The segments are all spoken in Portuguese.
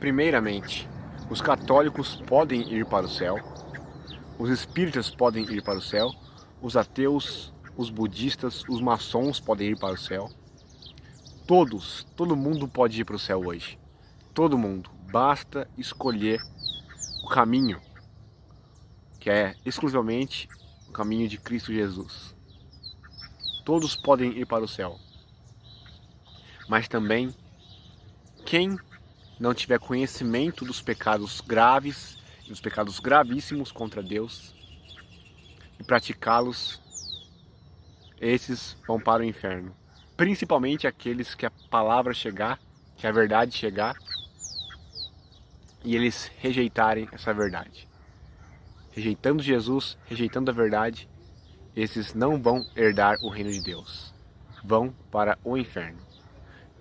Primeiramente, os católicos podem ir para o céu, os espíritas podem ir para o céu, os ateus, os budistas, os maçons podem ir para o céu. Todo mundo pode ir para o céu hoje. Todo mundo. Basta escolher o caminho, que é exclusivamente o caminho de Cristo Jesus. Todos podem ir para o céu. Mas também, quem não tiver conhecimento dos pecados graves e dos pecados gravíssimos contra Deus e praticá-los, esses vão para o inferno. Principalmente aqueles que a palavra chegar, que a verdade chegar, e eles rejeitarem essa verdade. Rejeitando Jesus, rejeitando a verdade, esses não vão herdar o reino de Deus. Vão para o inferno.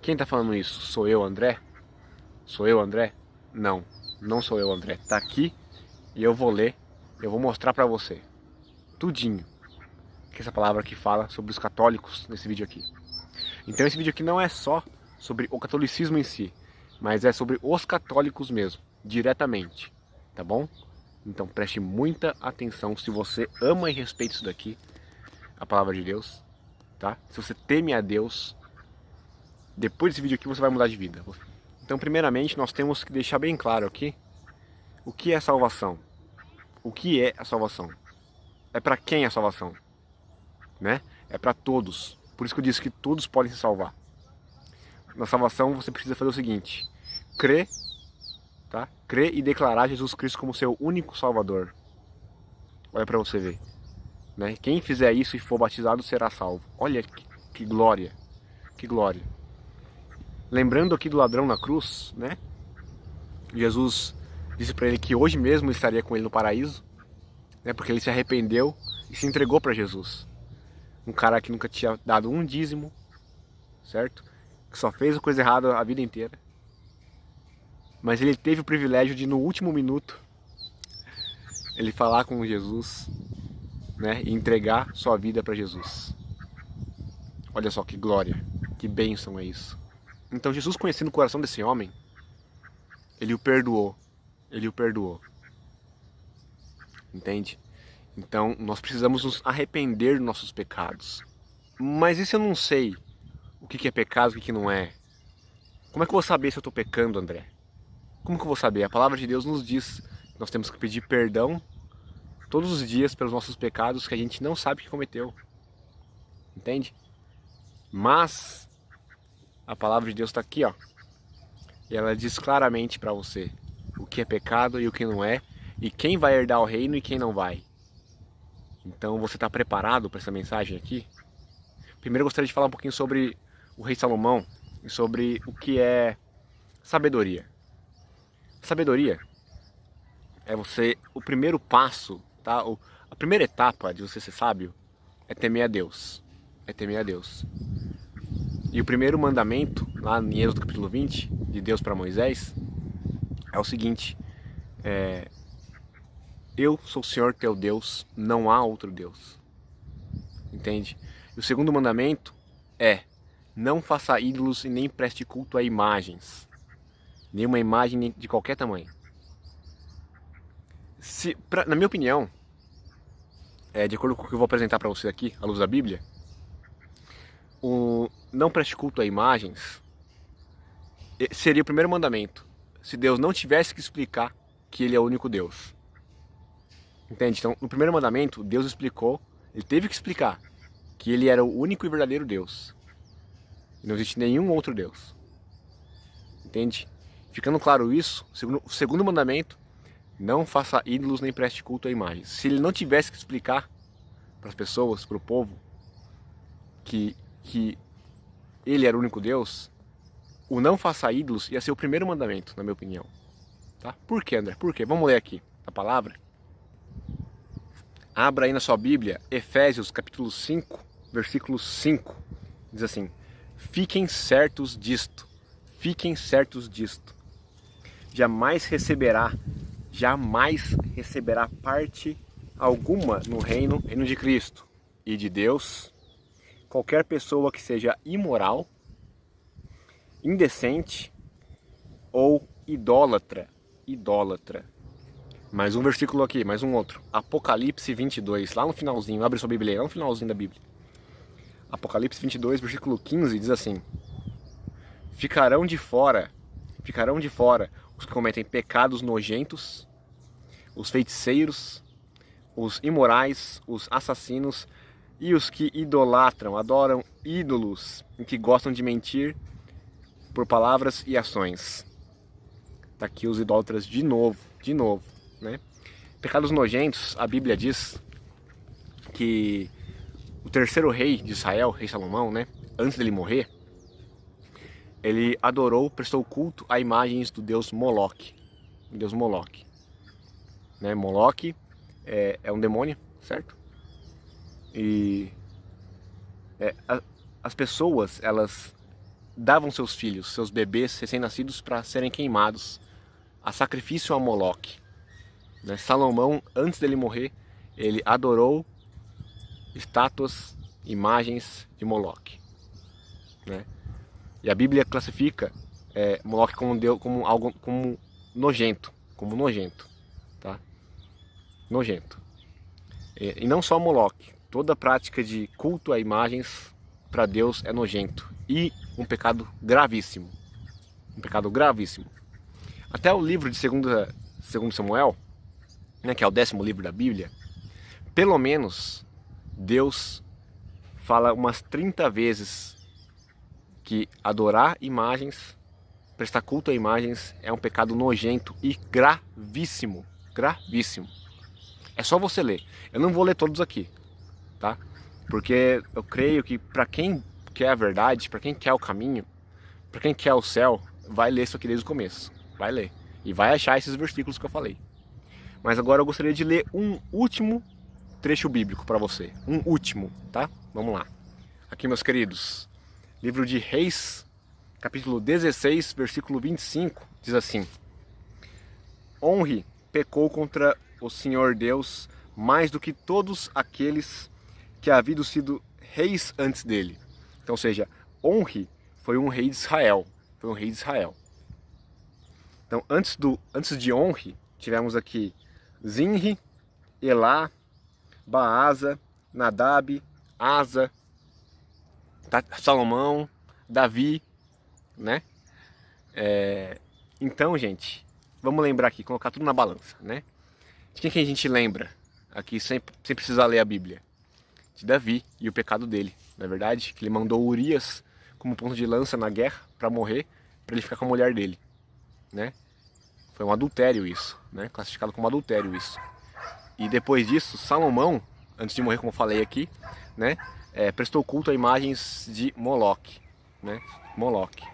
Quem está falando isso? Sou eu, André? Sou eu, André? Não, não sou eu, André. Está aqui e eu vou ler, eu vou mostrar para você. Tudinho. Que essa palavra aqui fala sobre os católicos nesse vídeo aqui. Então esse vídeo aqui não é só sobre o catolicismo em si, mas é sobre os católicos mesmo, diretamente, tá bom? Então preste muita atenção se você ama e respeita isso daqui, a palavra de Deus, tá? Se você teme a Deus, depois desse vídeo aqui você vai mudar de vida. Então primeiramente nós temos que deixar bem claro aqui o que é salvação. O que é a salvação? É para quem a salvação? Né? É para todos. Por isso que eu disse que todos podem se salvar. Na salvação você precisa fazer o seguinte: crer, tá? Crer e declarar Jesus Cristo como seu único Salvador. Olha para você ver, né? Quem fizer isso e for batizado será salvo. Olha que glória, que glória. Lembrando aqui do ladrão na cruz, né? Jesus disse para ele que hoje mesmo estaria com ele no paraíso, né? Porque ele se arrependeu e se entregou para Jesus. Um cara que nunca tinha dado um dízimo, certo? Que só fez a coisa errada a vida inteira. Mas ele teve o privilégio de, no último minuto, ele falar com Jesus, né? E entregar sua vida para Jesus. Olha só que glória, que bênção é isso. Então Jesus, conhecendo o coração desse homem, ele o perdoou. Ele o perdoou. Entende? Então nós precisamos nos arrepender dos nossos pecados. Mas isso eu não sei o que é pecado e o que não é. Como é que eu vou saber se eu estou pecando, André? Como que eu vou saber? A palavra de Deus nos diz que nós temos que pedir perdão todos os dias pelos nossos pecados que a gente não sabe que cometeu. Entende? Mas a palavra de Deus está aqui, ó. E ela diz claramente para você o que é pecado e o que não é, e quem vai herdar o reino e quem não vai. Então você está preparado para essa mensagem aqui? Primeiro eu gostaria de falar um pouquinho sobre o rei Salomão e sobre o que é sabedoria. Sabedoria é o primeiro passo, tá? A primeira etapa de você ser sábio é temer a Deus. É temer a Deus. E o primeiro mandamento, lá em Êxodo capítulo 20, de Deus para Moisés, é o seguinte: eu sou o Senhor teu Deus, não há outro Deus. Entende? E o segundo mandamento é: não faça ídolos e nem preste culto a imagens. Nenhuma imagem de qualquer tamanho. Na minha opinião, de acordo com o que eu vou apresentar para você aqui, à luz da Bíblia, o não preste culto a imagens seria o primeiro mandamento, se Deus não tivesse que explicar que Ele é o único Deus. Entende? Então, no primeiro mandamento, Deus explicou, Ele teve que explicar que Ele era o único e verdadeiro Deus. E não existe nenhum outro Deus. Entende? Ficando claro isso, o segundo mandamento: não faça ídolos nem preste culto a imagens. Se Ele não tivesse que explicar para as pessoas, para o povo, que Ele era o único Deus, o não faça ídolos ia ser o primeiro mandamento, na minha opinião. Tá? Por quê, André? Por quê? Vamos ler aqui a palavra. Abra aí na sua Bíblia, Efésios capítulo 5, versículo 5. Diz assim: fiquem certos disto, jamais receberá parte alguma no reino de Cristo e de Deus qualquer pessoa que seja imoral, indecente ou idólatra. Idólatra. Mais um versículo aqui, mais um outro. Apocalipse 22, lá no finalzinho. Abre sua Bíblia aí, lá no finalzinho da Bíblia. Apocalipse 22, versículo 15, diz assim: ficarão de fora os que cometem pecados nojentos, os feiticeiros, os imorais, os assassinos e os que idolatram, adoram ídolos e que gostam de mentir por palavras e ações. Tá aqui os idólatras de novo, né? Pecados nojentos, a Bíblia diz que o terceiro rei de Israel, rei Salomão, né, antes dele morrer, ele adorou, prestou culto a imagens do deus Moloque. Deus Moloque. Né? Moloque é um demônio, certo? E as pessoas, elas davam seus filhos, seus bebês recém-nascidos para serem queimados a sacrifício a Moloque. Né? Salomão, antes dele morrer, ele adorou estátuas, imagens de Moloque. Né? E a Bíblia classifica Moloque como algo nojento, tá? Nojento. E não só Moloque, toda prática de culto a imagens para Deus é nojento e um pecado gravíssimo. Um pecado gravíssimo. Até o livro de 2 Samuel, né, que é o 10º livro da Bíblia, pelo menos Deus fala umas 30 vezes que adorar imagens, prestar culto a imagens é um pecado nojento e gravíssimo. Gravíssimo. É só você ler. Eu não vou ler todos aqui, tá? Porque eu creio que para quem quer a verdade, para quem quer o caminho, para quem quer o céu, vai ler isso aqui desde o começo. Vai ler. E vai achar esses versículos que eu falei. Mas agora eu gostaria de ler um último trecho bíblico para você. Um último, tá? Vamos lá. Aqui, meus queridos. Livro de Reis, capítulo 16, versículo 25, diz assim: Onri pecou contra o Senhor Deus mais do que todos aqueles que haviam sido reis antes dele. Então, ou seja, Onri foi um rei de Israel. Então, antes de Onri, tivemos aqui Zinri, Elá, Baasa, Nadab, Asa, Salomão, Davi, né? Então, gente, vamos lembrar aqui, colocar tudo na balança, né? De quem que a gente lembra aqui sem precisar ler a Bíblia? De Davi e o pecado dele, não é verdade? Que ele mandou Urias como ponto de lança na guerra para morrer, para ele ficar com a mulher dele, né? Foi um adultério isso, né? Classificado como adultério isso. E depois disso, Salomão, antes de morrer, como eu falei aqui, né? Prestou culto a imagens de Moloque, né? Moloque.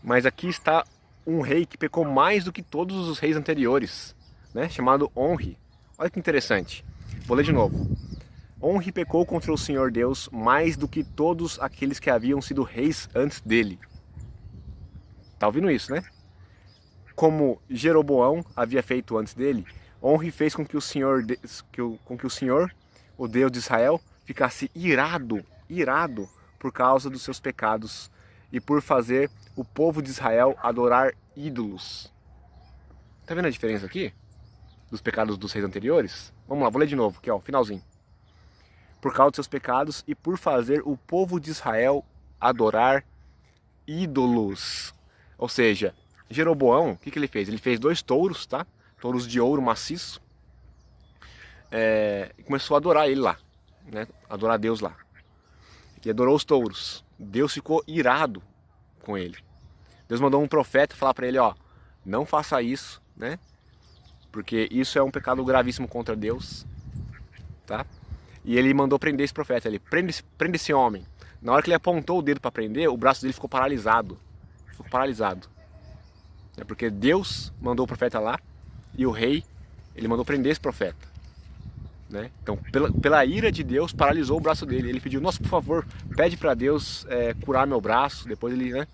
Mas aqui está um rei que pecou mais do que todos os reis anteriores, né? Chamado Onri. Olha que interessante. Vou ler de novo. Onri pecou contra o Senhor Deus mais do que todos aqueles que haviam sido reis antes dele. Tá ouvindo isso, né? Como Jeroboão havia feito antes dele, Onri fez com que o Senhor, o Deus de Israel, ficasse irado por causa dos seus pecados e por fazer o povo de Israel adorar ídolos. Tá vendo a diferença aqui? Dos pecados dos reis anteriores? Vamos lá, vou ler de novo, aqui ó, finalzinho. Por causa dos seus pecados e por fazer o povo de Israel adorar ídolos. Ou seja, Jeroboão, o que ele fez? Ele fez 2 touros, tá? Touros de ouro maciço. E começou a adorar ele lá, né? Adorar Deus lá. E adorou os touros. Deus ficou irado com ele. Deus mandou um profeta falar para ele, ó, não faça isso, né? Porque isso é um pecado gravíssimo contra Deus, tá? E ele mandou prender esse profeta, ele prende esse homem. Na hora que ele apontou o dedo para prender, o braço dele ficou paralisado. Ficou paralisado. É porque Deus mandou o profeta lá e o rei, ele mandou prender esse profeta. Né? Então, pela ira de Deus, paralisou o braço dele. Ele pediu, nossa, por favor, pede para Deus curar meu braço. Depois ele, né?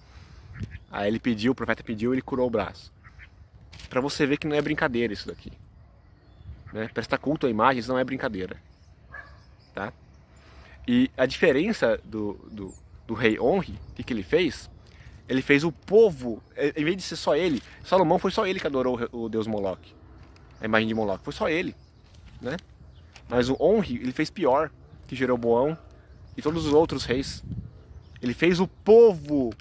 Aí ele pediu, o profeta pediu, ele curou o braço. Para você ver que não é brincadeira isso daqui. Né? Prestar culto a imagens não é brincadeira. Tá? E a diferença do rei Onri, o que ele fez? Ele fez o povo, em vez de ser só ele, Salomão foi só ele que adorou o deus Moloque, a imagem de Moloque, foi só ele, né? Mas o Onri, ele fez pior que Jeroboão e todos os outros reis. Ele fez o povo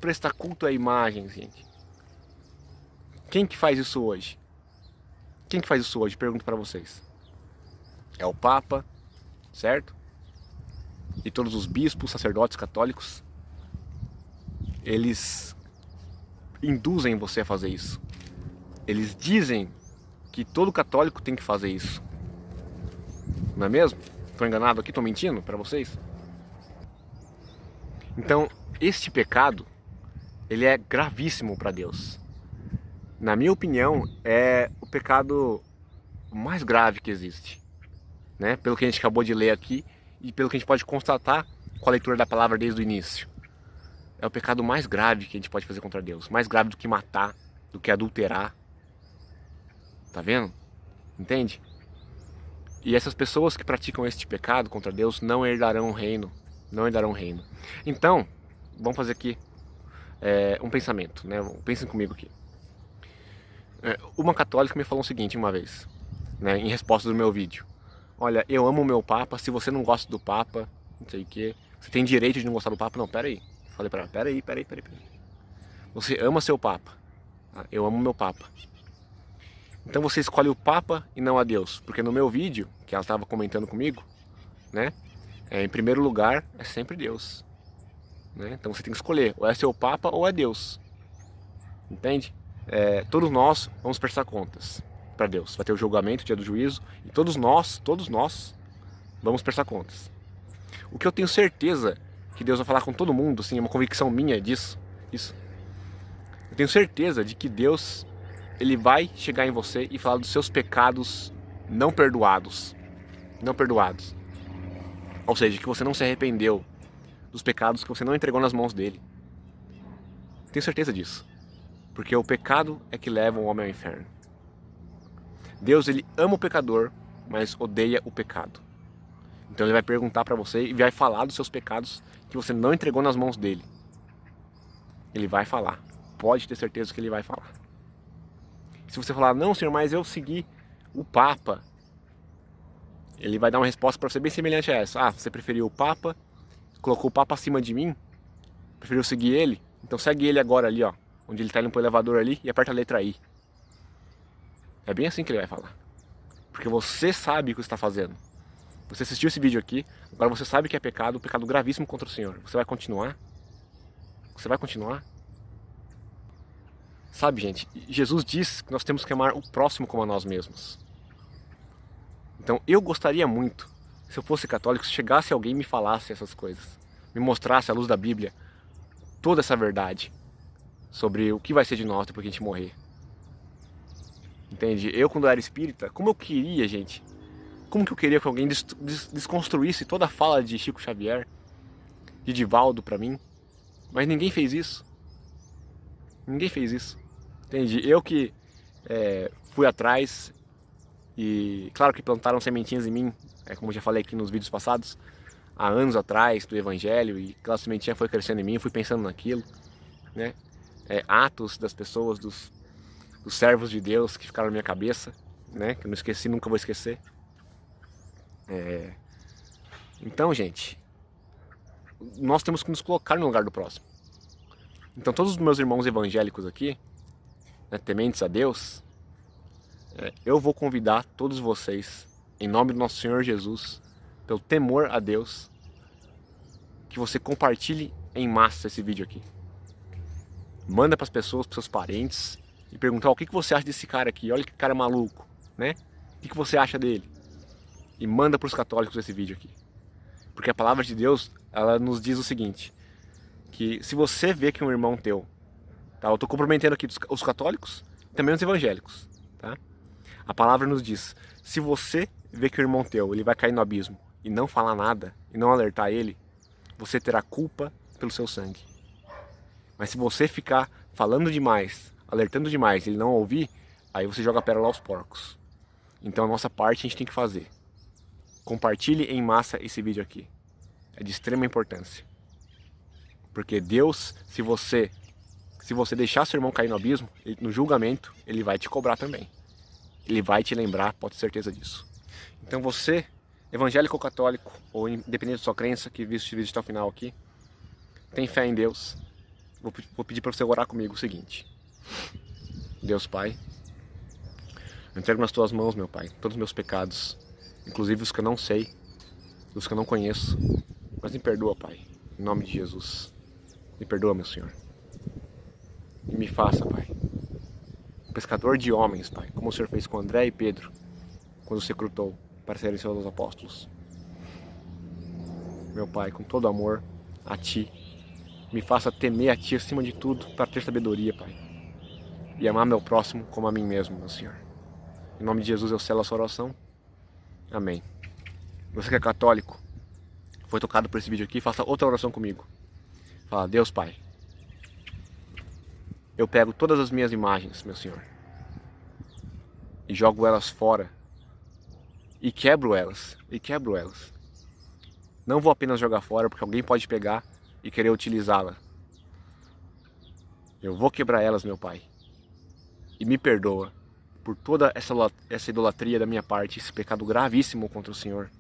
prestar culto à imagem, gente. Quem que faz isso hoje? Quem que faz isso hoje? Pergunto para vocês. É o Papa, certo? E todos os bispos, sacerdotes católicos. Eles induzem você a fazer isso. Eles dizem que todo católico tem que fazer isso. Não é mesmo? Estou enganado aqui? Estou mentindo para vocês? Então, este pecado, ele é gravíssimo para Deus. Na minha opinião, é o pecado mais grave que existe, né? Pelo que a gente acabou de ler aqui e pelo que a gente pode constatar com a leitura da palavra desde o início. É o pecado mais grave que a gente pode fazer contra Deus. Mais grave do que matar, do que adulterar. Tá vendo? Entende? E essas pessoas que praticam este pecado contra Deus não herdarão o reino. Não herdarão o reino. Então, vamos fazer aqui um pensamento, né? Pensem comigo aqui. Uma católica me falou o seguinte uma vez, né, em resposta do meu vídeo. Olha, eu amo o meu Papa, se você não gosta do Papa, não sei o que, você tem direito de não gostar do Papa? Não, peraí. Falei pra ela, peraí. Você ama seu Papa. Eu amo meu Papa. Então você escolhe o Papa e não a Deus. Porque no meu vídeo, que ela estava comentando comigo, né, em primeiro lugar é sempre Deus. Né? Então você tem que escolher, ou é seu Papa ou é Deus. Entende? Todos nós vamos prestar contas para Deus. Vai ter o julgamento, o dia do juízo, e todos nós vamos prestar contas. O que eu tenho certeza que Deus vai falar com todo mundo, assim, é uma convicção minha disso. Isso. Eu tenho certeza de que Deus, ele vai chegar em você e falar dos seus pecados não perdoados. Não perdoados. Ou seja, que você não se arrependeu dos pecados que você não entregou nas mãos dele. Tenho certeza disso. Porque o pecado é que leva o homem ao inferno. Deus, ele ama o pecador, mas odeia o pecado. Então ele vai perguntar para você e vai falar dos seus pecados que você não entregou nas mãos dele. Ele vai falar. Pode ter certeza que ele vai falar. Se você falar, não, senhor, mas eu segui o Papa, ele vai dar uma resposta para você bem semelhante a essa. Você preferiu o Papa, colocou o Papa acima de mim, preferiu seguir ele, então segue ele agora ali, ó, onde ele está indo pro elevador ali, e aperta a letra I. É bem assim que ele vai falar. Porque você sabe o que você está fazendo. Você assistiu esse vídeo aqui, agora você sabe que é pecado, um pecado gravíssimo contra o Senhor. Você vai continuar? Você vai continuar? Sabe, gente, Jesus diz que nós temos que amar o próximo como a nós mesmos. Então eu gostaria muito, se eu fosse católico, se chegasse alguém e me falasse essas coisas. Me mostrasse à luz da Bíblia toda essa verdade sobre o que vai ser de nós depois que a gente morrer. Entende? Eu, quando era espírita, como eu queria, gente, como que eu queria que alguém desconstruísse toda a fala de Chico Xavier, de Divaldo pra mim, mas ninguém fez isso. Ninguém fez isso. Entende? Eu que fui atrás e, claro que plantaram sementinhas em mim, como eu já falei aqui nos vídeos passados, há anos atrás, do Evangelho, e aquela sementinha foi crescendo em mim, eu fui pensando naquilo, né? Atos das pessoas, dos servos de Deus que ficaram na minha cabeça, né? Que eu não esqueci, nunca vou esquecer. Então, gente, nós temos que nos colocar no lugar do próximo. Então, todos os meus irmãos evangélicos aqui, né, tementes a Deus, eu vou convidar todos vocês, em nome do nosso Senhor Jesus, pelo temor a Deus, que você compartilhe em massa esse vídeo aqui. Manda para as pessoas, para seus parentes, e perguntar o que você acha desse cara aqui. Olha que cara maluco, né? O que você acha dele? E manda para os católicos esse vídeo aqui. Porque a palavra de Deus, ela nos diz o seguinte, que se você vê que um irmão teu, tá? Eu estou comprometendo aqui os católicos e também os evangélicos, tá? A palavra nos diz, se você vê que o irmão teu, ele vai cair no abismo e não falar nada, e não alertar ele, você terá culpa pelo seu sangue. Mas se você ficar falando demais, alertando demais, e ele não ouvir, aí você joga a pérola aos porcos. Então a nossa parte a gente tem que fazer. Compartilhe em massa esse vídeo aqui. É de extrema importância. Porque Deus, se você deixar seu irmão cair no abismo, no julgamento, ele vai te cobrar também. Ele vai te lembrar, pode ter certeza disso. Então você, evangélico ou católico, ou independente da sua crença, que viu esse vídeo até o final aqui, tem fé em Deus, vou pedir para você orar comigo o seguinte. Deus Pai, eu entrego nas tuas mãos, meu Pai, todos os meus pecados, inclusive os que eu não sei, os que eu não conheço, mas me perdoa, Pai, em nome de Jesus. Me perdoa, meu Senhor. E me faça, Pai, um pescador de homens, Pai, como o Senhor fez com André e Pedro, quando se recrutou para serem seus apóstolos. Meu Pai, com todo amor a Ti, me faça temer a Ti acima de tudo, para ter sabedoria, Pai, e amar meu próximo como a mim mesmo, meu Senhor. Em nome de Jesus eu selo a sua oração. Amém. Você que é católico, foi tocado por esse vídeo aqui, faça outra oração comigo. Fala, Deus Pai, eu pego todas as minhas imagens, meu Senhor, e jogo elas fora, e quebro elas. Não vou apenas jogar fora, porque alguém pode pegar e querer utilizá-la. Eu vou quebrar elas, meu Pai, e me perdoa por toda essa idolatria da minha parte, esse pecado gravíssimo contra o Senhor.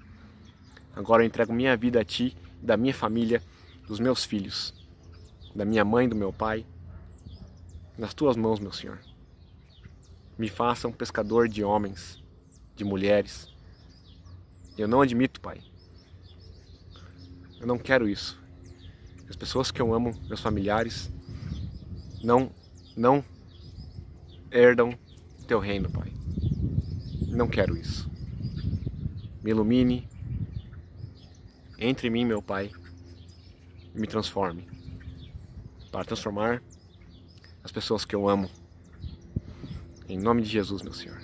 Agora eu entrego minha vida a Ti, da minha família, dos meus filhos, da minha mãe, do meu pai, nas Tuas mãos, meu Senhor. Me faça um pescador de homens, de mulheres. Eu não admito, Pai. Eu não quero isso. As pessoas que eu amo, meus familiares, não herdam Teu reino, Pai. Não quero isso. Me ilumine, entre em mim, meu Pai, e me transforme, para transformar as pessoas que eu amo. Em nome de Jesus, meu Senhor.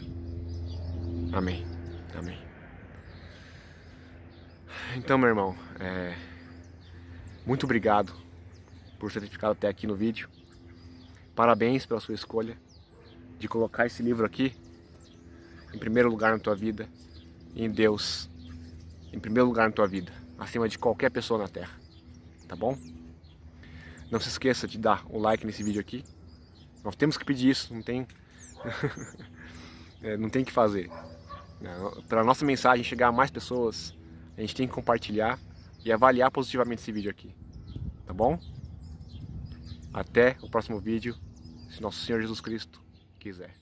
Amém. Amém. Então, meu irmão, muito obrigado por ter ficado até aqui no vídeo. Parabéns pela sua escolha de colocar esse livro aqui em primeiro lugar na tua vida, e em Deus em primeiro lugar na tua vida, acima de qualquer pessoa na terra, tá bom? Não se esqueça de dar o like nesse vídeo aqui. Nós temos que pedir isso, não tem não tem o que fazer. Para a nossa mensagem chegar a mais pessoas, a gente tem que compartilhar e avaliar positivamente esse vídeo aqui, tá bom? Até o próximo vídeo, se nosso Senhor Jesus Cristo quiser.